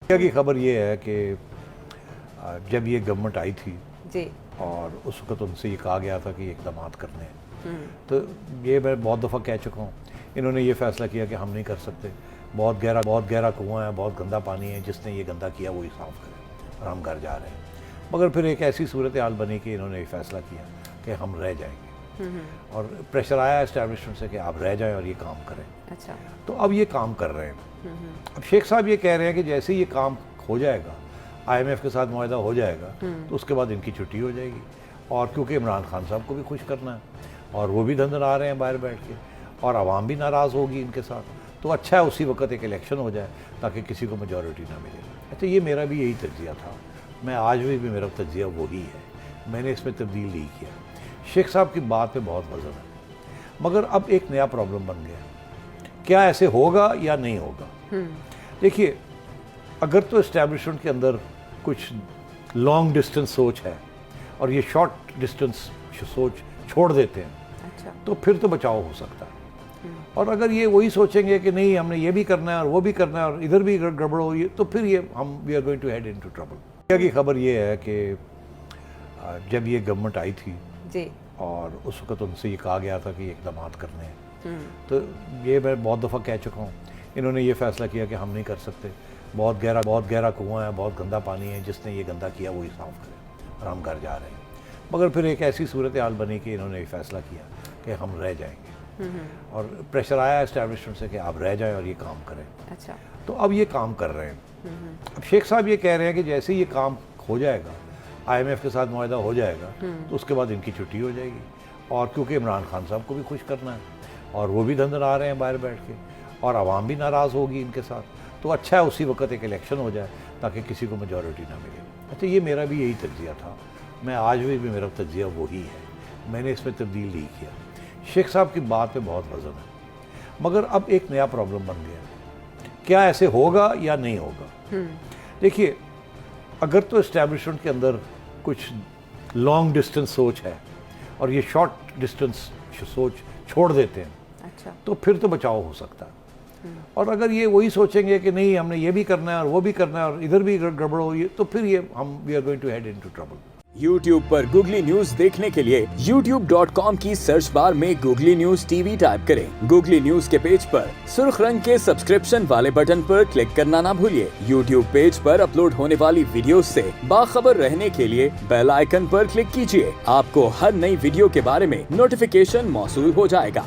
की खबर ये है कि जब ये गवर्नमेंट आई थी जी और उस वक्त उनसे ये कहा गया था कि ये इक़दामात करने हैं, तो ये मैं बहुत दफ़ा कह चुका हूँ, इन्होंने ये फ़ैसला किया कि हम नहीं कर सकते, बहुत गहरा कुआं है, बहुत गंदा पानी है, जिसने ये गंदा किया वही साफ़ करे और हम घर जा रहे हैं। मगर फिर एक ऐसी सूरत हाल बनी कि इन्होंने ये फ़ैसला किया कि हम रह जाएंगे और प्रेशर आया एस्टैब्लिशमेंट से कि आप रह जाएं और ये काम करें। अच्छा तो अब ये काम कर रहे हैं। अब शेख साहब ये कह रहे हैं कि जैसे ये काम हो जाएगा, IMF के साथ मुआहदा हो जाएगा, तो उसके बाद इनकी छुट्टी हो जाएगी। और क्योंकि इमरान खान साहब को भी खुश करना है और वो भी धंधना रहे हैं बाहर बैठ के, और आवाम भी नाराज़ होगी इनके साथ, तो अच्छा है उसी वक्त एक इलेक्शन हो जाए ताकि किसी को मेजॉरिटी ना मिले। अच्छा, ये मेरा भी यही तज्जिया था, मैं आज भी मेरा तज्जिया वही है, मैंने इसमें तब्दील नहीं किया। शेख साहब की बात पे बहुत वज़न है, मगर अब एक नया प्रॉब्लम बन गया, क्या ऐसे होगा या नहीं होगा। देखिए, अगर तो इस्टेब्लिशमेंट के अंदर कुछ लॉन्ग डिस्टेंस सोच है और ये शॉर्ट डिस्टेंस सोच छोड़ देते हैं, अच्छा तो फिर तो बचाव हो सकता है। और अगर ये वही सोचेंगे कि नहीं हमने ये भी करना है और वो भी करना है और इधर भी गड़बड़ हो, तो फिर ये we are going to head into trouble. की खबर ये है कि जब ये गवर्नमेंट आई थी जी और उस वक्त उनसे ये कहा गया था कि ये इक़दामात करने हैं, तो ये मैं बहुत दफ़ा कह चुका हूँ, इन्होंने ये फ़ैसला किया कि हम नहीं कर सकते, बहुत गहरा कुआं है, बहुत गंदा पानी है, जिसने ये गंदा किया वही साफ़ करे और हम घर जा रहे हैं। मगर फिर एक ऐसी सूरत हाल बनी कि इन्होंने ये फ़ैसला किया कि हम रह जाएंगे और प्रेशर आया एस्टैब्लिशमेंट से कि आप रह जाएं और ये काम करें। अच्छा तो अब ये काम कर रहे हैं। अब शेख साहब ये कह रहे हैं कि जैसे ये काम हो जाएगा, IMF के साथ मुआहदा हो जाएगा, तो उसके बाद इनकी छुट्टी हो जाएगी। और क्योंकि इमरान खान साहब को भी खुश करना है और वो भी धंधना रहे हैं बाहर बैठ के, और आवाम भी नाराज़ होगी इनके साथ, तो अच्छा है उसी वक्त एक इलेक्शन हो जाए ताकि किसी को मेजॉरिटी ना मिले। अच्छा, ये मेरा भी यही तज्जिया था, मैं आज भी मेरा तज्जिया वही है, मैंने इसमें तब्दील नहीं किया। शेख साहब की बात पे बहुत वज़न है, मगर अब एक नया प्रॉब्लम बन गया, क्या ऐसे होगा या नहीं होगा। देखिए, अगर तो इस्टेब्लिशमेंट के अंदर कुछ लॉन्ग डिस्टेंस सोच है और ये शॉर्ट डिस्टेंस सोच छोड़ देते हैं, अच्छा तो फिर तो बचाव हो सकता है। और अगर ये वही सोचेंगे कि नहीं हमने ये भी करना है और वो भी करना है और इधर भी गड़बड़ हो, तो फिर ये we are going to head into trouble. YouTube पर गूगली न्यूज देखने के लिए youtube.com की सर्च बार में गूगली न्यूज TV टाइप करें। गूगली न्यूज के पेज पर सुर्ख रंग के सब्सक्रिप्शन वाले बटन पर क्लिक करना ना भूलिए। YouTube पेज पर अपलोड होने वाली वीडियोस से बाखबर रहने के लिए बेल आइकन पर क्लिक कीजिए। आपको हर नई वीडियो के बारे में नोटिफिकेशन मौसूल हो जाएगा।